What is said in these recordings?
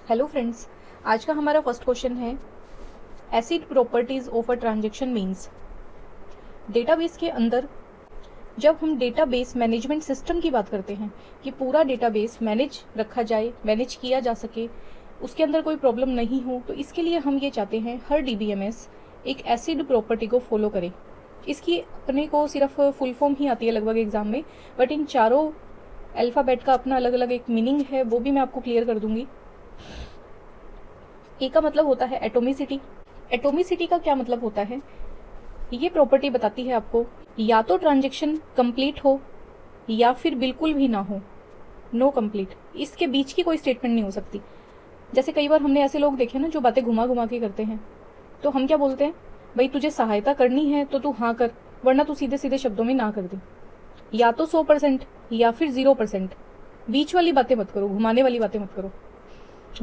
Hello friends, आज का हमारा फर्स्ट क्वेश्चन है acid properties of a transaction means. Database के अंदर जब हम डेटाबेस मैनेजमेंट सिस्टम की बात करते हैं कि पूरा डेटाबेस मैनेज रखा जाए, मैनेज किया जा सके, उसके अंदर कोई प्रॉब्लम नहीं हो, तो इसके लिए हम ये चाहते हैं हर डीबीएमएस एक एसिड प्रॉपर्टी को फॉलो करे। इसकी अपने को सिर्फ फुल फॉर्म ही आती है लगभग एग्जाम में, बट इन चारों अल्फ़ाबेट का अपना अलग अलग एक मीनिंग है, वो भी मैं आपको क्लियर कर दूंगी। ए का मतलब होता है एटोमिसिटी। एटोमिसिटी का क्या मतलब होता है? ये प्रॉपर्टी बताती है आपको या तो ट्रांजैक्शन कंप्लीट हो या फिर बिल्कुल भी ना हो, नो कंप्लीट। इसके बीच की कोई स्टेटमेंट नहीं हो सकती। जैसे कई बार हमने ऐसे लोग देखे ना जो बातें घुमा घुमा के करते हैं, तो हम क्या बोलते हैं, भाई तुझे सहायता करनी है तो तू हाँ कर, वरना तू सीधे सीधे शब्दों में ना कर दे। या तो 100% या फिर 0%, बीच वाली बातें मत करो, घुमाने वाली बातें मत करो।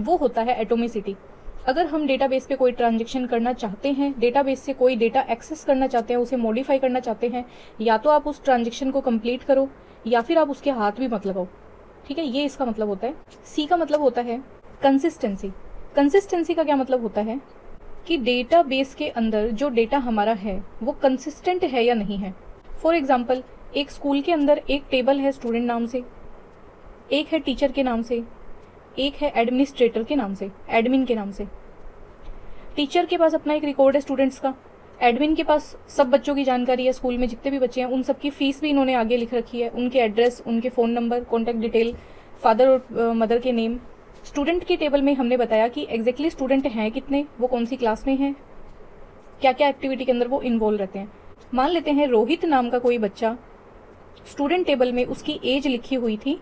वो होता है एटोमिसिटी। अगर हम डेटाबेस पे कोई ट्रांजैक्शन करना चाहते हैं, डेटाबेस से कोई डेटा एक्सेस करना चाहते हैं, उसे मॉडिफाई करना चाहते हैं, या तो आप उस ट्रांजैक्शन को कंप्लीट करो या फिर आप उसके हाथ भी मत लगाओ। ठीक है, ये इसका मतलब होता है। सी का मतलब होता है कंसिस्टेंसी। कंसिस्टेंसी का क्या मतलब होता है कि डेटाबेस के अंदर जो डेटा हमारा है वो कंसिस्टेंट है या नहीं है। फॉर एग्जाम्पल, एक स्कूल के अंदर एक टेबल है स्टूडेंट नाम से, एक है टीचर के नाम से, एक है एडमिनिस्ट्रेटर के नाम से, एडमिन के नाम से। टीचर के पास अपना एक रिकॉर्ड है स्टूडेंट्स का, एडमिन के पास सब बच्चों की जानकारी है, स्कूल में जितने भी बच्चे हैं उन सबकी फीस भी इन्होंने आगे लिख रखी है, उनके एड्रेस, उनके phone number, contact detail, father और मदर के नेम। स्टूडेंट की टेबल में हमने बताया कि एग्जैक्टली स्टूडेंट हैं कितने, वो कौन सी क्लास में हैं, क्या क्या एक्टिविटी के अंदर वो इन्वॉल्व रहते हैं। मान लेते हैं रोहित नाम का कोई बच्चा, स्टूडेंट टेबल में उसकी एज लिखी हुई थी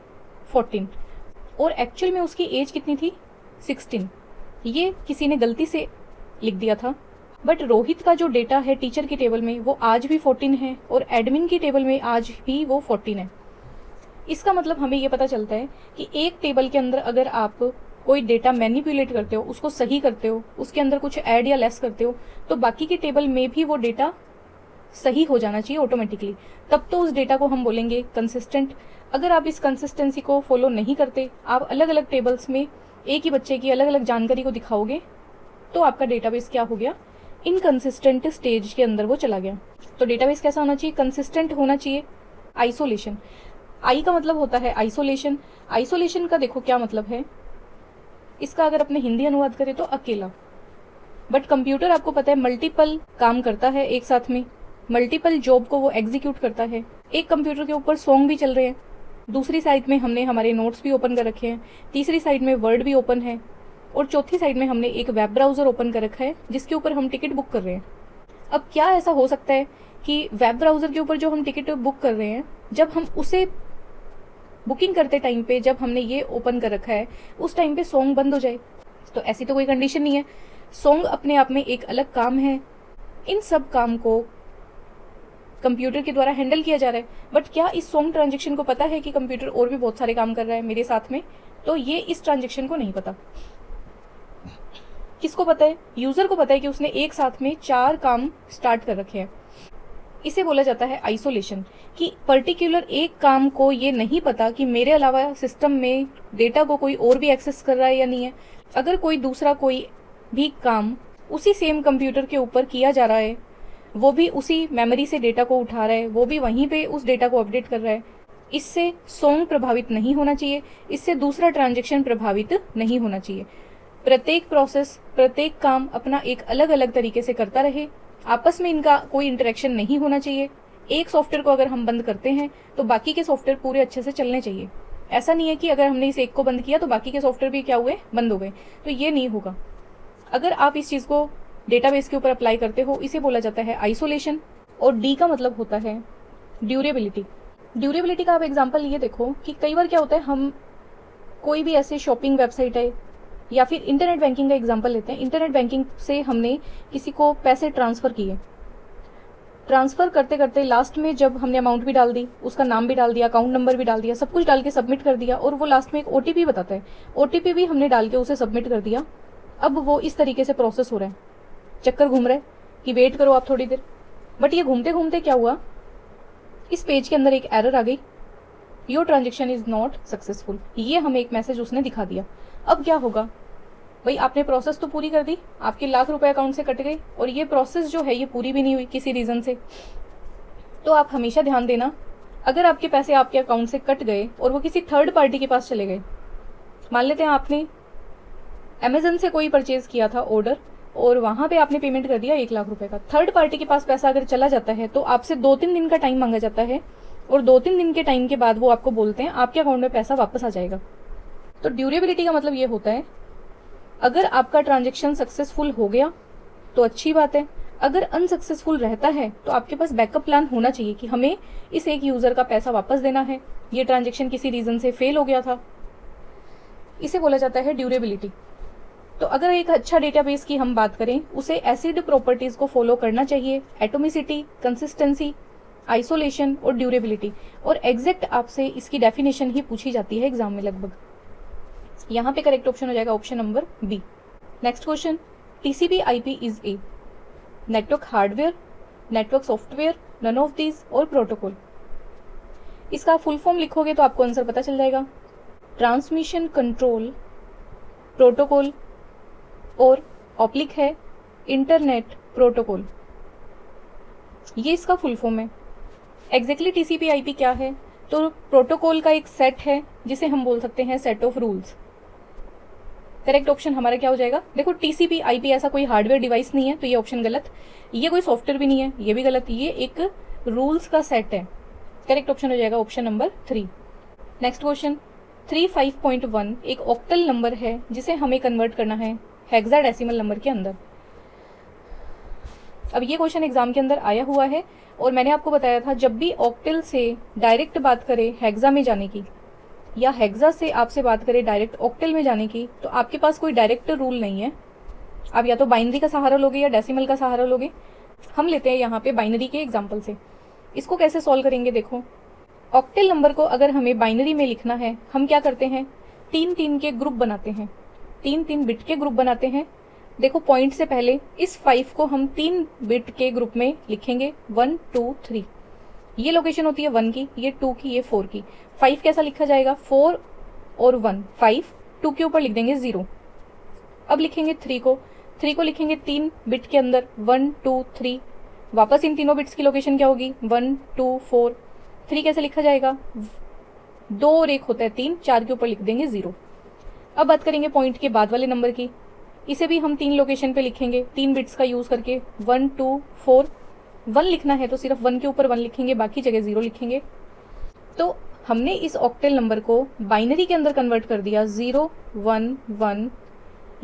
14 और एक्चुअल में उसकी एज कितनी थी 16। ये किसी ने गलती से लिख दिया था, बट रोहित का जो डेटा है टीचर की टेबल में वो आज भी 14 है और एडमिन की टेबल में आज भी वो 14 है। इसका मतलब हमें ये पता चलता है कि एक टेबल के अंदर अगर आप कोई डेटा मैनिपुलेट करते हो, उसको सही करते हो, उसके अंदर कुछ ऐड या लेस करते हो, तो बाकी की टेबल में भी वो डेटा सही हो जाना चाहिए ऑटोमेटिकली, तब तो उस डेटा को हम बोलेंगे कंसिस्टेंट। अगर आप इस कंसिस्टेंसी को फॉलो नहीं करते, आप अलग अलग टेबल्स में एक ही बच्चे की अलग अलग जानकारी को दिखाओगे, तो आपका डेटाबेस क्या हो गया, इनकंसिस्टेंट स्टेज के अंदर वो चला गया। तो डेटाबेस कैसा होना चाहिए, कंसिस्टेंट होना चाहिए। आइसोलेशन, आई का मतलब होता है आइसोलेशन। आइसोलेशन का देखो क्या मतलब है, इसका अगर अपने हिंदी अनुवाद करें तो अकेला। बट कंप्यूटर आपको पता है मल्टीपल काम करता है एक साथ में, मल्टीपल जॉब को वो एग्जीक्यूट करता है। एक कंप्यूटर के ऊपर सॉन्ग भी चल रहे हैं, दूसरी साइड में हमने हमारे नोट्स भी ओपन कर रखे हैं, तीसरी साइड में वर्ड भी ओपन है, और चौथी साइड में हमने एक वेब ब्राउजर ओपन कर रखा है जिसके ऊपर हम टिकट बुक कर रहे हैं। अब क्या ऐसा हो सकता है कि वेब ब्राउजर के ऊपर जो हम टिकट बुक कर रहे हैं, जब हम उसे बुकिंग करते टाइम पे जब हमने ये ओपन कर रखा है उस टाइम पे सॉन्ग बंद हो जाए? तो ऐसी तो कोई कंडीशन नहीं है। सॉन्ग अपने आप में एक अलग काम है, इन सब काम को कंप्यूटर के द्वारा हैंडल किया जा रहा है। बट क्या इस सॉन्ग ट्रांजैक्शन को पता है कि कंप्यूटर और भी बहुत सारे काम कर रहा है मेरे साथ में? तो ये इस ट्रांजैक्शन को नहीं पता। किसको पता है? यूजर को पता है कि उसने एक साथ में 4 काम स्टार्ट कर रखे हैं। इसे बोला जाता है आइसोलेशन, कि पर्टिकुलर एक काम को ये नहीं पता कि मेरे अलावा सिस्टम में डेटा को कोई और भी एक्सेस कर रहा है या नहीं है। अगर कोई दूसरा कोई भी काम उसी सेम कंप्यूटर के ऊपर किया जा रहा है, वो भी उसी मेमोरी से डेटा को उठा रहा है, वो भी वहीं पे उस डेटा को अपडेट कर रहा है, इससे सॉन्ग प्रभावित नहीं होना चाहिए, इससे दूसरा ट्रांजैक्शन प्रभावित नहीं होना चाहिए। प्रत्येक प्रोसेस, प्रत्येक काम अपना एक अलग अलग तरीके से करता रहे, आपस में इनका कोई इंटरेक्शन नहीं होना चाहिए। एक सॉफ्टवेयर को अगर हम बंद करते हैं तो बाकी के सॉफ्टवेयर पूरे अच्छे से चलने चाहिए। ऐसा नहीं है कि अगर हमने इस एक को बंद किया तो बाकी के सॉफ्टवेयर भी क्या हुए, बंद हो गए, तो ये नहीं होगा। अगर आप इस चीज को डेटाबेस के ऊपर अप्लाई करते हो, इसे बोला जाता है आइसोलेशन। और डी का मतलब होता है ड्यूरेबिलिटी। ड्यूरेबिलिटी का आप एग्जांपल ये देखो कि कई बार क्या होता है, हम कोई भी ऐसे शॉपिंग वेबसाइट है या फिर इंटरनेट बैंकिंग का एग्जांपल लेते हैं। इंटरनेट बैंकिंग से हमने किसी को पैसे ट्रांसफर किए, ट्रांसफर करते करते लास्ट में जब हमने अमाउंट भी डाल दी, उसका नाम भी डाल दिया, अकाउंट नंबर भी डाल दिया, सब कुछ डाल के सबमिट कर दिया, और वो लास्ट में एक ओटीपी बताता है, ओटीपी भी हमने डाल के उसे सबमिट कर दिया। अब वो इस तरीके से प्रोसेस हो रहा है, चक्कर घूम रहा है कि वेट करो आप थोड़ी देर। बट ये घूमते घूमते क्या हुआ, इस पेज के अंदर एक एरर आ गई, your transaction is not successful, ये हमें एक मैसेज उसने दिखा दिया। अब क्या होगा, भाई आपने प्रोसेस तो पूरी कर दी, आपके लाख रुपए अकाउंट से कट गए, और ये प्रोसेस जो है ये पूरी भी नहीं हुई किसी रीज़न से। तो आप हमेशा ध्यान देना, अगर आपके पैसे आपके अकाउंट से कट गए और वो किसी थर्ड पार्टी के पास चले गए, मान लेते हैं आपने अमेजन से कोई परचेज किया था ऑर्डर, और वहां पे आपने पेमेंट कर दिया 1 लाख रुपए का, थर्ड पार्टी के पास पैसा अगर चला जाता है तो आपसे 2-3 दिन का टाइम मांगा जाता है, और 2-3 दिन के टाइम के बाद वो आपको बोलते हैं आपके अकाउंट में पैसा वापस आ जाएगा। तो ड्यूरेबिलिटी का मतलब ये होता है, अगर आपका ट्रांजेक्शन सक्सेसफुल हो गया तो अच्छी बात है, अगर अनसक्सेसफुल रहता है तो आपके पास बैकअप प्लान होना चाहिए कि हमें इस एक यूजर का पैसा वापस देना है, ये ट्रांजेक्शन किसी रीजन से फेल हो गया था। इसे बोला जाता है ड्यूरेबिलिटी। तो अगर एक अच्छा डेटाबेस की हम बात करें, उसे एसिड प्रॉपर्टीज को फॉलो करना चाहिए, एटोमिसिटी, कंसिस्टेंसी, आइसोलेशन और ड्यूरेबिलिटी, और एग्जैक्ट आपसे इसकी डेफिनेशन ही पूछी जाती है एग्जाम में लगभग। यहाँ पे करेक्ट ऑप्शन हो जाएगा option number B. Next question, TCP IP is a network hardware, network software, none of these और प्रोटोकॉल। इसका फुल फॉर्म लिखोगे तो आपको आंसर पता चल जाएगा, ट्रांसमिशन कंट्रोल प्रोटोकॉल, और ऑप्लिक है इंटरनेट प्रोटोकॉल, ये इसका फुल फॉर्म है। एग्जैक्टली टीसीपी आईपी क्या है? तो प्रोटोकॉल का एक सेट है जिसे हम बोल सकते हैं set of rules. Correct option हमारा क्या हो जाएगा? देखो टीसीपी आईपी ऐसा कोई हार्डवेयर डिवाइस नहीं है, तो ये ऑप्शन गलत। ये कोई सॉफ्टवेयर भी नहीं है, ये भी गलत। ये एक रूल्स का सेट है। करेक्ट ऑप्शन हो जाएगा ऑप्शन नंबर 3। नेक्स्ट क्वेश्चन, 35.1 एक ऑक्टल नंबर है जिसे हमें कन्वर्ट करना है हेक्साडेसिमल नंबर के अंदर। अब ये क्वेश्चन एग्जाम के अंदर आया हुआ है, और मैंने आपको बताया था जब भी ऑक्टल से डायरेक्ट बात करें हेक्सा में जाने की, या हेक्सा से आपसे बात करें डायरेक्ट ऑक्टल में जाने की, तो आपके पास कोई डायरेक्ट रूल नहीं है। आप या तो बाइनरी का सहारा लोगे या डेसिमल का सहारा लोगे। हम लेते हैं यहाँ पे बाइनरी के एग्जाम्पल से। इसको कैसे सॉल्व करेंगे? देखो, ऑक्टल नंबर को अगर हमें बाइनरी में लिखना है, हम क्या करते हैं, 3-3 के ग्रुप बनाते हैं, 3-3 बिट के ग्रुप बनाते हैं। देखो पॉइंट से पहले इस 5 को हम 3 बिट के ग्रुप में लिखेंगे, 1 2 3। ये लोकेशन होती है 1 की, ये 2 की, ये 4 की। 5 कैसा लिखा जाएगा? 4 और 1, 5, 2 के ऊपर लिख देंगे 0। अब लिखेंगे 3 को लिखेंगे 3 बिट के अंदर, 1 2 3। वापस इन तीनों बिट्स की लोकेशन क्या होगी? 1 2 4। 3 कैसे लिखा जाएगा? 2 और 1 होता है 3, 4 के ऊपर लिख देंगे 0। अब बात करेंगे पॉइंट के बाद वाले नंबर की। इसे भी हम 3 लोकेशन पे लिखेंगे, 3 बिट्स का यूज करके, 1 2 4। 1 लिखना है तो सिर्फ 1 के ऊपर 1 लिखेंगे, बाकी जगह 0 लिखेंगे। तो हमने इस ऑक्टल नंबर को बाइनरी के अंदर कन्वर्ट कर दिया, 0 1 1,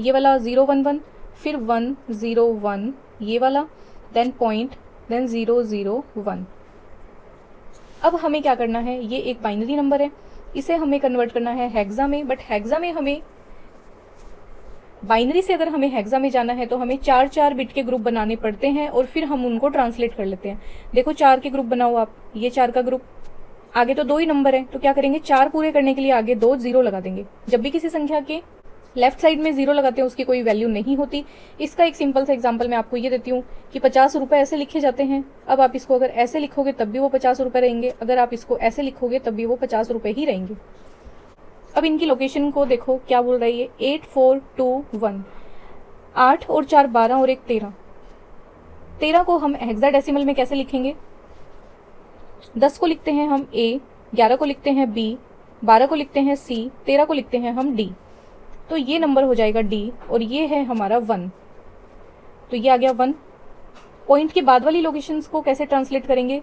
ये वाला 0 1 1, फिर 1 0 1, ये वाला, देन पॉइंट, देन 0 0 1। अब हमें क्या करना है, ये एक बाइनरी नंबर है, इसे हमें कन्वर्ट करना है हेक्सा में। बट हेक्सा में हमें, बाइनरी से अगर हमें हेक्सा में जाना है तो हमें 4-4 बिट के ग्रुप बनाने पड़ते हैं, और फिर हम उनको ट्रांसलेट कर लेते हैं। देखो 4 के ग्रुप बनाओ आप, ये 4 का ग्रुप, आगे तो 2 ही नंबर है, तो क्या करेंगे, 4 पूरे करने के लिए आगे 2 0 लगा देंगे। जब भी किसी संख्या के लेफ्ट साइड में 0 लगाते हैं उसकी कोई वैल्यू नहीं होती। इसका एक सिंपल सा एग्जांपल मैं आपको ये देती हूँ कि 50 रुपए ऐसे लिखे जाते हैं। अब आप इसको अगर ऐसे लिखोगे तब भी वो 50 रुपए रहेंगे, अगर आप इसको ऐसे लिखोगे तब भी वो 50 रुपए ही रहेंगे। अब इनकी लोकेशन को देखो क्या बोल रही है, 8 4 2 1। 8 और 4 12 और 1 13। 13 को हम हेक्साडेसिमल में कैसे लिखेंगे? 10 को लिखते हैं हम A, 11 को लिखते हैं B, 12 को लिखते हैं C, 13 को लिखते हैं हम D। तो ये नंबर हो जाएगा D, और ये है हमारा 1। तो ये आ गया 1। पॉइंट के बाद वाली लोकेशंस को कैसे ट्रांसलेट करेंगे?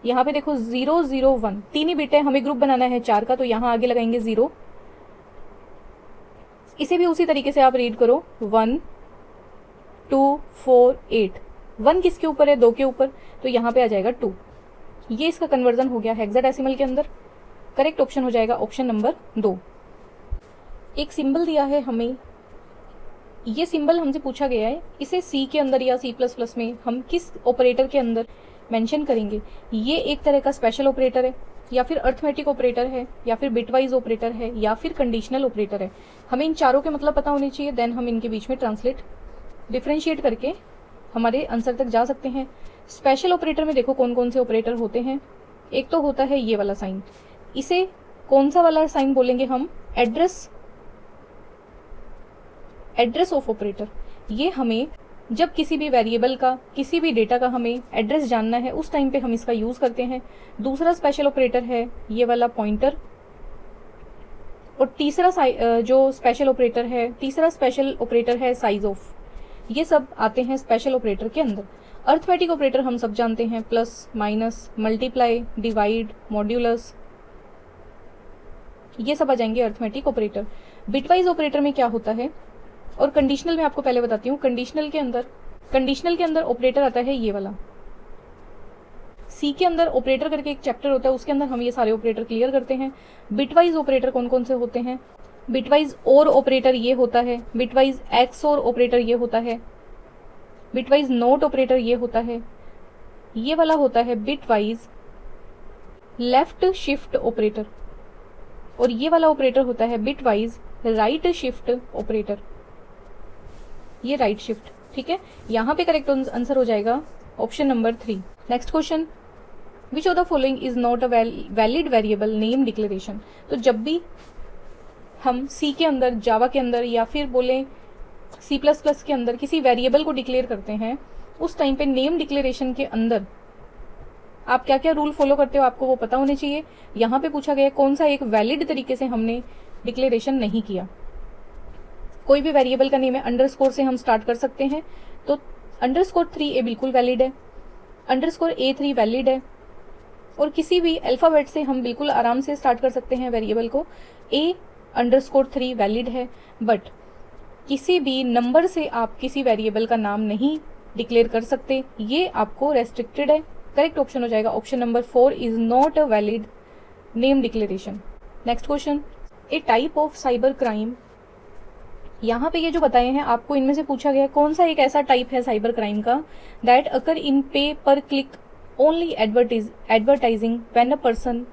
यहाँ पे देखो 0 0 1, 3 ही बिट है, हमें ग्रुप बनाना है 4 का, तो यहाँ आगे लगाएंगे 0। इसे भी उसी तरीके से आप रीड करो, 1 2 4 8। 1 किसके ऊपर है? 2 के ऊपर, तो यहाँ पे आ जाएगा 2। ये इसका कन्वर्जन हो गया हेक्साडेसिमल के अंदर। करेक्ट ऑप्शन हो जाएगा ऑप्शन नंबर 2। एक सिंबल दिया है हमें, ये सिंबल हमसे पूछा गया है, इसे सी के अंदर या C++ में हम किस ऑपरेटर के अंदर मेंशन करेंगे। ये एक तरह का स्पेशल ऑपरेटर है, या फिर अर्थमेटिक ऑपरेटर है, या फिर बिटवाइज ऑपरेटर है, या फिर कंडीशनल ऑपरेटर है। हमें इन चारों के मतलब पता होने चाहिए, देन हम इनके बीच में ट्रांसलेट डिफ्रेंशिएट करके हमारे आंसर तक जा सकते हैं। स्पेशल ऑपरेटर में देखो कौन कौन से ऑपरेटर होते हैं। एक तो होता है ये वाला साइन, इसे कौन सा वाला साइन बोलेंगे हम? एड्रेस ऑफ ऑपरेटर, ये हमें जब किसी भी वेरिएबल का, किसी भी डेटा का हमें एड्रेस जानना है उस टाइम पे हम इसका यूज करते हैं। दूसरा स्पेशल ऑपरेटर है ये वाला पॉइंटर, और तीसरा स्पेशल ऑपरेटर है साइज ऑफ। ये सब आते हैं स्पेशल ऑपरेटर के अंदर। अर्थमेटिक ऑपरेटर हम सब जानते हैं, plus, minus, multiply, divide, modulus, ये सब आ जाएंगे अर्थमेटिक ऑपरेटर। बिटवाइज ऑपरेटर में क्या होता है, और कंडीशनल में आपको पहले बताती हूँ। कंडीशनल के अंदर ऑपरेटर आता है ये वाला। सी के अंदर ऑपरेटर करके एक चैप्टर होता है, उसके अंदर हम ये सारे ऑपरेटर क्लियर करते हैं। बिटवाइज ऑपरेटर कौन कौन से होते हैं, बिटवाइज और ऑपरेटर ये होता है, बिटवाइज एक्स और ऑपरेटर ये होता है, बिटवाइज नोट ऑपरेटर ये होता है, ये वाला होता है बिटवाइज लेफ्ट शिफ्ट ऑपरेटर, और ये वाला ऑपरेटर होता है बिटवाइज राइट शिफ्ट ऑपरेटर, ये राइट शिफ्ट। ठीक है, यहाँ पे करेक्ट आंसर हो जाएगा option number 3। Next question, which of the following is not a valid variable name declaration. तो जब भी हम सी के अंदर, जावा के अंदर, या फिर बोले C++ के अंदर किसी वेरिएबल को डिक्लेयर करते हैं, उस टाइम पे नेम डिक्लेरेशन के अंदर आप क्या क्या रूल फॉलो करते हो आपको वो पता होने चाहिए। यहाँ पे पूछा गया कौन सा एक वैलिड तरीके से हमने डिक्लेरेशन नहीं किया। कोई भी वेरिएबल का नेम है, अंडरस्कोर से हम स्टार्ट कर सकते हैं, तो _3a बिल्कुल वैलिड है, _A3 वैलिड है, और किसी भी अल्फाबेट से हम बिल्कुल आराम से स्टार्ट कर सकते हैं वेरिएबल को। A_3 वैलिड है, बट किसी भी नंबर से आप किसी वेरिएबल का नाम नहीं डिक्लेयर कर सकते, ये आपको रेस्ट्रिक्टेड है। करेक्ट ऑप्शन हो जाएगा option number 4 is not a valid name declaration. Next question, A type of cyber crime. यहाँ पे ये जो बताए हैं आपको, इनमें से पूछा गया कौन सा एक ऐसा टाइप है साइबर क्राइम का, दैट अकर इन पे पर click only advertising when a person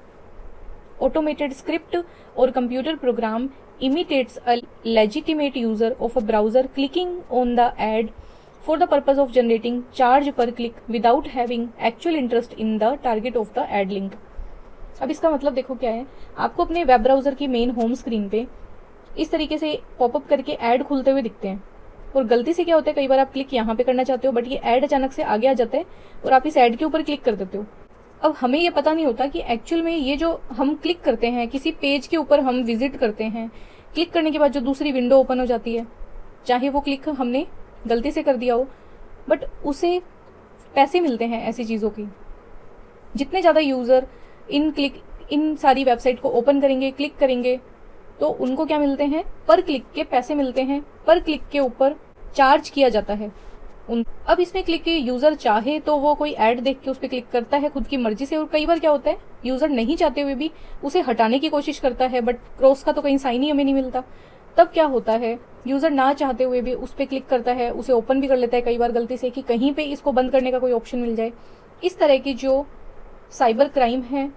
automated script or computer program imitates a legitimate user of a browser clicking on the ad for the purpose of generating charge per click without having actual interest in the target of the ad link। अब इसका मतलब देखो क्या है, आपको अपने web browser की main home screen पे इस तरीके से पॉपअप करके ऐड खुलते हुए दिखते हैं, और गलती से क्या होता है, कई बार आप क्लिक यहाँ पे करना चाहते हो बट ये ऐड अचानक से आगे आ जाता है और आप इस ऐड के ऊपर क्लिक कर देते हो। अब हमें ये पता नहीं होता कि एक्चुअल में ये जो हम क्लिक करते हैं, किसी पेज के ऊपर हम विजिट करते हैं, क्लिक करने के बाद जो दूसरी विंडो ओपन हो जाती है, चाहे वो क्लिक हमने गलती से कर दिया हो, बट उसे पैसे मिलते हैं ऐसी चीज़ों की। जितने ज़्यादा यूज़र इन सारी वेबसाइट को ओपन करेंगे, क्लिक करेंगे, तो उनको क्या मिलते हैं, पर क्लिक के पैसे मिलते हैं, पर क्लिक के ऊपर चार्ज किया जाता है। अब इसमें क्लिक के यूजर चाहे तो वो कोई ऐड देख के उस पर क्लिक करता है खुद की मर्जी से, और कई बार क्या होता है यूजर नहीं चाहते हुए भी उसे हटाने की कोशिश करता है, बट क्रॉस का तो कहीं साइन ही हमें नहीं मिलता। तब क्या होता है, यूजर ना चाहते हुए भी उस पर क्लिक करता है, उसे ओपन भी कर लेता है कई बार गलती से, कि कहीं पे इसको बंद करने का कोई ऑप्शन मिल जाए। इस तरह की जो साइबर क्राइम है,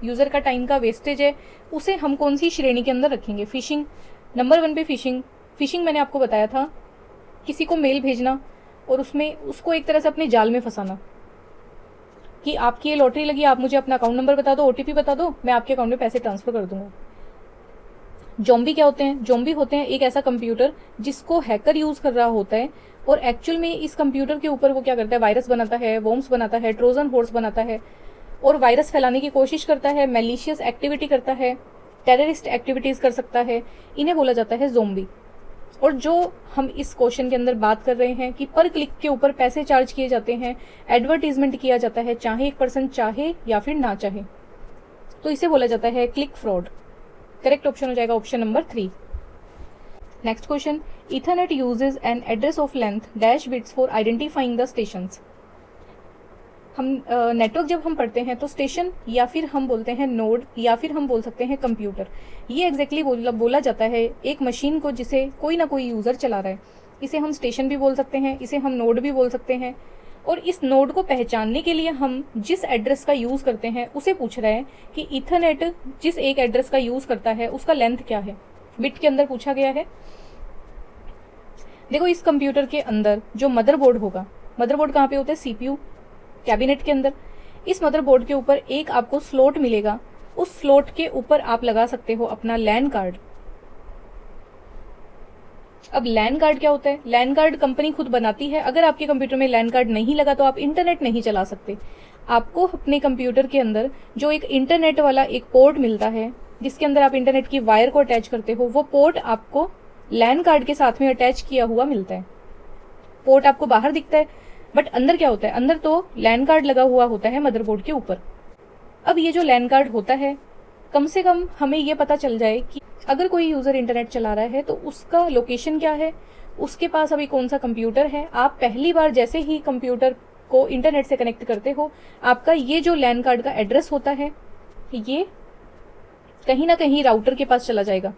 यूजर का टाइम का वेस्टेज है, उसे हम कौन सी श्रेणी के अंदर रखेंगे। फिशिंग, नंबर 1 पे फिशिंग मैंने आपको बताया था, किसी को मेल भेजना और उसमें उसको एक तरह से अपने जाल में फंसाना कि आपकी ये लॉटरी लगी, आप मुझे अपना अकाउंट नंबर बता दो, OTP बता दो, मैं आपके अकाउंट में पैसे ट्रांसफर कर दूंगा। ज़ॉम्बी क्या होते हैं, ज़ॉम्बी होते हैं एक ऐसा कंप्यूटर जिसको हैकर यूज कर रहा होता है, और एक्चुअल में इस कंप्यूटर के ऊपर वो क्या करता है, वायरस बनाता है, वॉर्म्स बनाता है, ट्रोजन हॉर्स बनाता है, और वायरस फैलाने की कोशिश करता है, मैलिशियस एक्टिविटी करता है, टेररिस्ट एक्टिविटीज कर सकता है। इन्हें बोला जाता है ज़ॉम्बी। और जो हम इस क्वेश्चन के अंदर बात कर रहे हैं कि पर क्लिक के ऊपर पैसे चार्ज किए जाते हैं, एडवर्टीजमेंट किया जाता है, चाहे एक पर्सन चाहे या फिर ना चाहे, तो इसे बोला जाता है क्लिक फ्रॉड। करेक्ट ऑप्शन हो जाएगा option number 3। Next question, ethernet uses an address of length dash bits for identifying the stations. हम नेटवर्क जब हम पढ़ते हैं तो स्टेशन, या फिर हम बोलते हैं नोड, या फिर हम बोल सकते हैं कंप्यूटर, ये एग्जैक्टली बोला जाता है एक मशीन को जिसे कोई ना कोई यूज़र चला रहा है। इसे हम स्टेशन भी बोल सकते हैं, इसे हम नोड भी बोल सकते हैं। और इस नोड को पहचानने के लिए हम जिस एड्रेस का यूज़ करते हैं उसे पूछ रहे हैं कि ईथरनेट जिस एक एड्रेस का यूज़ करता है उसका लेंथ क्या है, बिट के अंदर पूछा गया है। देखो इस कंप्यूटर के अंदर जो मदरबोर्ड होगा, मदरबोर्ड कहाँ पे होता है, CPU कैबिनेट के अंदर। इस मदरबोर्ड के ऊपर एक आपको स्लॉट मिलेगा, उस स्लॉट के ऊपर आप लगा सकते हो अपना लैन कार्ड। अब लैन कार्ड क्या होता है? लैन कार्ड कंपनी खुद बनाती है। अगर आपके कंप्यूटर में लैन कार्ड नहीं लगा तो आप इंटरनेट नहीं चला सकते। आपको अपने कंप्यूटर के अंदर जो एक इंटरनेट वाला एक पोर्ट मिलता है, जिसके अंदर आप इंटरनेट की वायर को अटैच करते हो, वो पोर्ट आपको लैन कार्ड के साथ में अटैच किया हुआ मिलता है। पोर्ट आपको बाहर दिखता है, बट अंदर क्या होता है? अंदर तो लैन कार्ड लगा हुआ होता है मदरबोर्ड के ऊपर। अब ये जो लैन कार्ड होता है, कम से कम हमें ये पता चल जाए कि अगर कोई यूजर इंटरनेट चला रहा है तो उसका लोकेशन क्या है, उसके पास अभी कौन सा कंप्यूटर है। आप पहली बार जैसे ही कंप्यूटर को इंटरनेट से कनेक्ट करते हो, आपका ये जो लैन कार्ड का एड्रेस होता है, ये कहीं ना कहीं राउटर के पास चला जाएगा,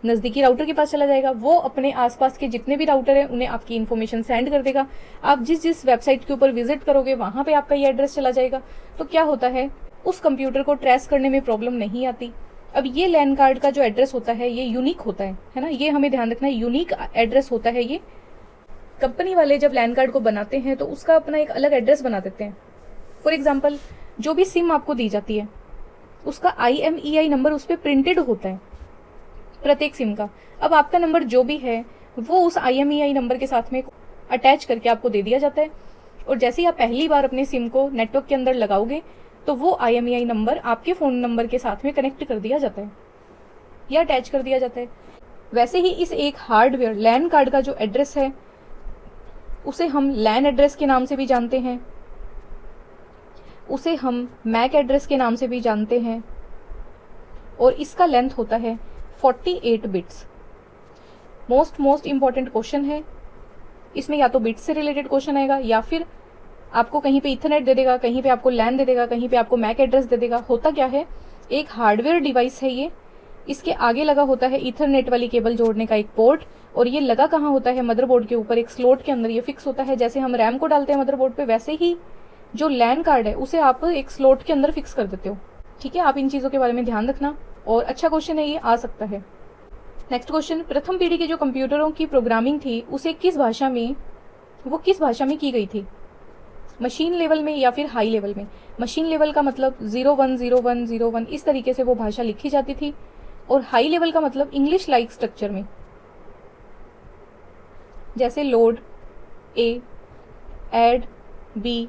नजदीकी राउटर के पास चला जाएगा। वो अपने आसपास के जितने भी राउटर हैं उन्हें आपकी इन्फॉर्मेशन सेंड कर देगा। आप जिस जिस वेबसाइट के ऊपर विजिट करोगे वहां पे आपका ये एड्रेस चला जाएगा। तो क्या होता है, उस कंप्यूटर को ट्रेस करने में प्रॉब्लम नहीं आती। अब ये लैन कार्ड का जो एड्रेस होता है ये यूनिक होता है ना, ये हमें ध्यान रखना है, यूनिक एड्रेस होता है ये। कंपनी वाले जब लैन कार्ड को बनाते हैं तो उसका अपना एक अलग एड्रेस बना देते हैं। फॉर एग्जाम्पल, जो भी सिम आपको दी जाती है उसका IMEI नंबर उस पर प्रिंटेड होता है, प्रत्येक सिम का। अब आपका नंबर जो भी है वो उस IMEI नंबर के साथ में अटैच करके आपको दे दिया जाता है। और जैसे ही आप पहली बार अपने सिम को नेटवर्क के अंदर लगाओगे तो वो IMEI नंबर आपके फोन नंबर के साथ में कनेक्ट कर दिया जाता है या अटैच कर दिया जाता है। वैसे ही इस एक हार्डवेयर लैन कार्ड का जो एड्रेस है उसे हम लैन एड्रेस के नाम से भी जानते हैं, उसे हम मैक एड्रेस के नाम से भी जानते हैं, और इसका लेंथ होता है 48 बिट्स। मोस्ट इंपॉर्टेंट क्वेश्चन है इसमें, या तो बिट्स से रिलेटेड क्वेश्चन आएगा या फिर आपको कहीं पे इथरनेट दे देगा, कहीं पे आपको लैन दे देगा, कहीं पे आपको मैक एड्रेस दे देगा। होता क्या है, एक हार्डवेयर डिवाइस है ये, इसके आगे लगा होता है इथरनेट वाली केबल जोड़ने का एक पोर्ट, और ये लगा कहाँ होता है? मदरबोर्ड के ऊपर एक स्लॉट के अंदर ये फिक्स होता है। जैसे हम रैम को डालते हैं मदरबोर्ड पे, वैसे ही जो लैन कार्ड है उसे आप एक स्लॉट के अंदर फिक्स कर देते हो। ठीक है, आप इन चीजों के बारे में ध्यान रखना, और अच्छा क्वेश्चन है ये, आ सकता है। नेक्स्ट क्वेश्चन, प्रथम पीढ़ी के जो कंप्यूटरों की प्रोग्रामिंग थी उसे किस भाषा में की गई थी? मशीन लेवल में या फिर हाई लेवल में? मशीन लेवल का मतलब 010101 इस तरीके से वो भाषा लिखी जाती थी, और हाई लेवल का मतलब इंग्लिश लाइक स्ट्रक्चर में, जैसे load A, add B,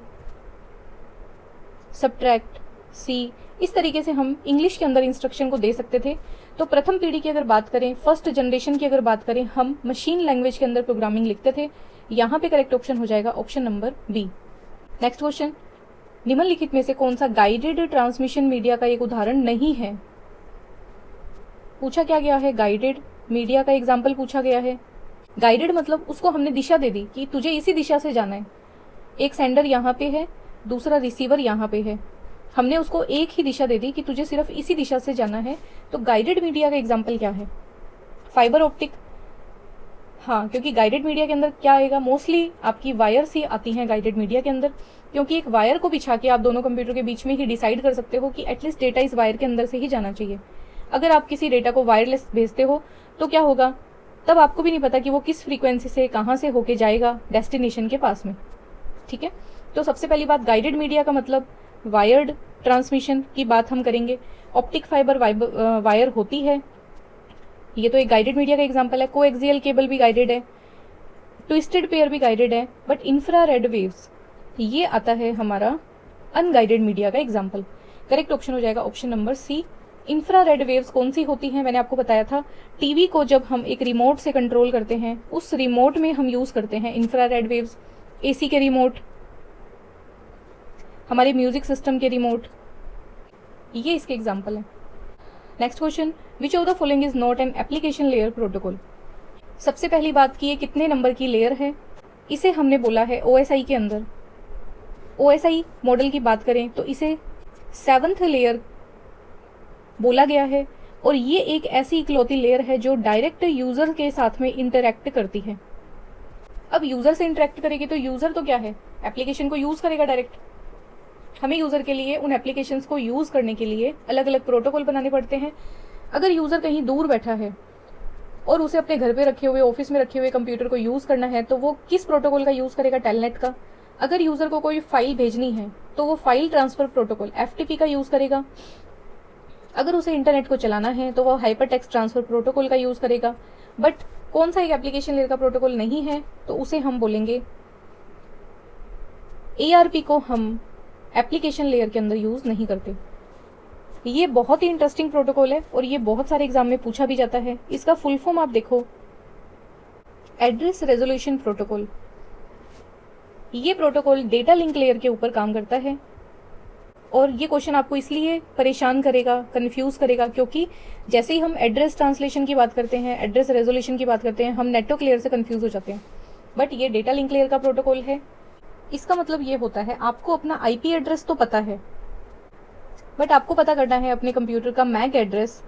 subtract C, इस तरीके से हम इंग्लिश के अंदर इंस्ट्रक्शन को दे सकते थे। तो प्रथम पीढ़ी की अगर बात करें, फर्स्ट जनरेशन की अगर बात करें, हम मशीन लैंग्वेज के अंदर प्रोग्रामिंग लिखते थे। यहाँ पे करेक्ट ऑप्शन हो जाएगा option number B। Next question, निम्नलिखित में से कौन सा गाइडेड ट्रांसमिशन मीडिया का एक उदाहरण नहीं है? पूछा क्या गया है, गाइडेड मीडिया का एग्जाम्पल पूछा गया है। गाइडेड मतलब उसको हमने दिशा दे दी कि तुझे इसी दिशा से जाना है। एक सेंडर यहाँ पे है, दूसरा रिसीवर यहाँ पे है, हमने उसको एक ही दिशा दे दी कि तुझे सिर्फ इसी दिशा से जाना है। तो गाइडेड मीडिया का एग्जाम्पल क्या है? Fibre optic. हाँ, क्योंकि गाइडेड मीडिया के अंदर क्या आएगा, मोस्टली आपकी वायर्स ही आती हैं गाइडेड मीडिया के अंदर, क्योंकि एक वायर को बिछा के आप दोनों कंप्यूटर के बीच में ही डिसाइड कर सकते हो कि एटलीस्ट डेटा इस वायर के अंदर से ही जाना चाहिए। अगर आप किसी डेटा को वायरलेस भेजते हो तो क्या होगा, तब आपको भी नहीं पता कि वो किस फ्रीक्वेंसी से कहाँ से होके जाएगा डेस्टिनेशन के पास में। ठीक है, तो सबसे पहली बात, गाइडेड मीडिया का मतलब वायर्ड ट्रांसमिशन की बात हम करेंगे। ऑप्टिक फाइबर वायर होती है, ये तो एक गाइडेड मीडिया का एग्जांपल है। कोएक्सियल केबल भी गाइडेड है, ट्विस्टेड पेयर भी गाइडेड है, बट इंफ्रारेड वेव्स ये आता है हमारा अनगाइडेड मीडिया का एग्जांपल। करेक्ट ऑप्शन हो जाएगा option number C। Infrared waves कौन सी होती हैं? मैंने आपको बताया था, टीवी को जब हम एक रिमोट से कंट्रोल करते हैं उस रिमोट में हम यूज करते हैं इंफ्रारेड वेव्स। AC के रिमोट, हमारे म्यूजिक सिस्टम के रिमोट, ये इसके एग्जाम्पल है। Next question, which of the following is not an application layer protocol? सबसे पहली बात की, ये कितने नंबर की लेयर है? इसे हमने बोला है OSI के अंदर, OSI मॉडल की बात करें तो इसे 7th लेयर बोला गया है, और ये एक ऐसी इकलौती लेयर है जो डायरेक्ट यूजर के साथ में इंटरैक्ट करती है। अब यूजर से इंटरैक्ट करेगी तो यूजर तो क्या है, एप्लीकेशन को यूज करेगा डायरेक्ट। हमें यूजर के लिए उन एप्लीकेशंस को यूज करने के लिए अलग अलग प्रोटोकॉल बनाने पड़ते हैं। अगर यूजर कहीं दूर बैठा है और उसे अपने घर पे रखे हुए, ऑफिस में रखे हुए कंप्यूटर को यूज करना है तो वो किस प्रोटोकॉल का यूज करेगा? टेलनेट का। अगर यूजर को कोई फाइल भेजनी है तो वो फाइल ट्रांसफर प्रोटोकॉल FTP का यूज करेगा। अगर उसे इंटरनेट को चलाना है तो वो हाइपर टेक्स्ट ट्रांसफर प्रोटोकॉल का यूज करेगा। बट कौन सा एक एप्लीकेशन लेयर का प्रोटोकॉल नहीं है, तो उसे हम बोलेंगे ARP को हम एप्लीकेशन लेयर के अंदर यूज नहीं करते। ये बहुत ही इंटरेस्टिंग प्रोटोकॉल है और ये बहुत सारे एग्जाम में पूछा भी जाता है। इसका फुल फॉर्म आप देखो, एड्रेस रेजोल्यूशन प्रोटोकॉल। ये प्रोटोकॉल डेटा लिंक लेयर के ऊपर काम करता है और ये क्वेश्चन आपको इसलिए परेशान करेगा, कंफ्यूज करेगा, क्योंकि जैसे ही हम एड्रेस ट्रांसलेशन की बात करते हैं, एड्रेस रेजोल्यूशन की बात करते हैं, हम नेटवर्क लेयर से कंफ्यूज हो जाते हैं। बट ये डेटा लिंक लेयर का प्रोटोकॉल है। इसका मतलब ये होता है आपको अपना IP एड्रेस तो पता है, बट आपको पता करना है अपने कंप्यूटर का मैक एड्रेस।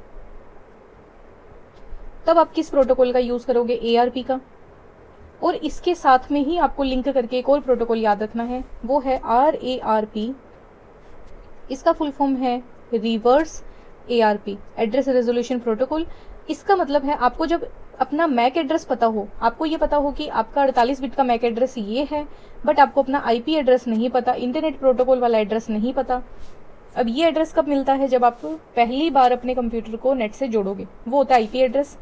तब आप किस प्रोटोकॉल का यूज करोगे? ARP का। और इसके साथ में ही आपको लिंक करके एक और प्रोटोकॉल याद रखना है, वो है RARP। इसका फुल फॉर्म है reverse ARP, address resolution protocol. इसका मतलब है आपको जब अपना मैक एड्रेस पता हो, आपको ये पता हो कि आपका 48 बिट का मैक एड्रेस ये है, बट आपको अपना IP एड्रेस नहीं पता, इंटरनेट प्रोटोकॉल वाला एड्रेस नहीं पता। अब ये एड्रेस कब मिलता है? जब आप पहली बार अपने कंप्यूटर को नेट से जोड़ोगे, वो होता है IP एड्रेस।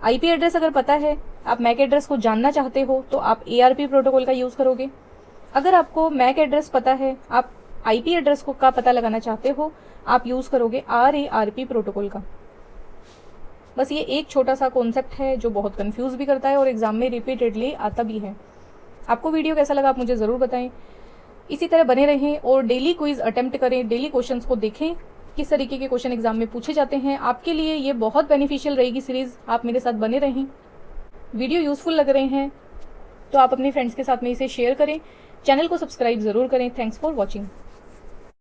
IP एड्रेस अगर पता है, आप मैक एड्रेस को जानना चाहते हो, तो आप ARP प्रोटोकॉल का यूज करोगे। अगर आपको मैक एड्रेस पता है, आप IP एड्रेस को का पता लगाना चाहते हो, आप यूज करोगे RARP प्रोटोकॉल का। बस ये एक छोटा सा कॉन्सेप्ट है जो बहुत कंफ्यूज भी करता है और एग्जाम में रिपीटेडली आता भी है। आपको वीडियो कैसा लगा आप मुझे ज़रूर बताएं। इसी तरह बने रहें और डेली क्विज अटेम्प्ट करें, डेली क्वेश्चंस को देखें किस तरीके के क्वेश्चन एग्जाम में पूछे जाते हैं। आपके लिए ये बहुत बेनिफिशियल रहेगी सीरीज़, आप मेरे साथ बने रहें। वीडियो यूजफुल लग रहे हैं तो आप अपने फ्रेंड्स के साथ में इसे शेयर करें, चैनल को सब्सक्राइब ज़रूर करें। Thanks for watching.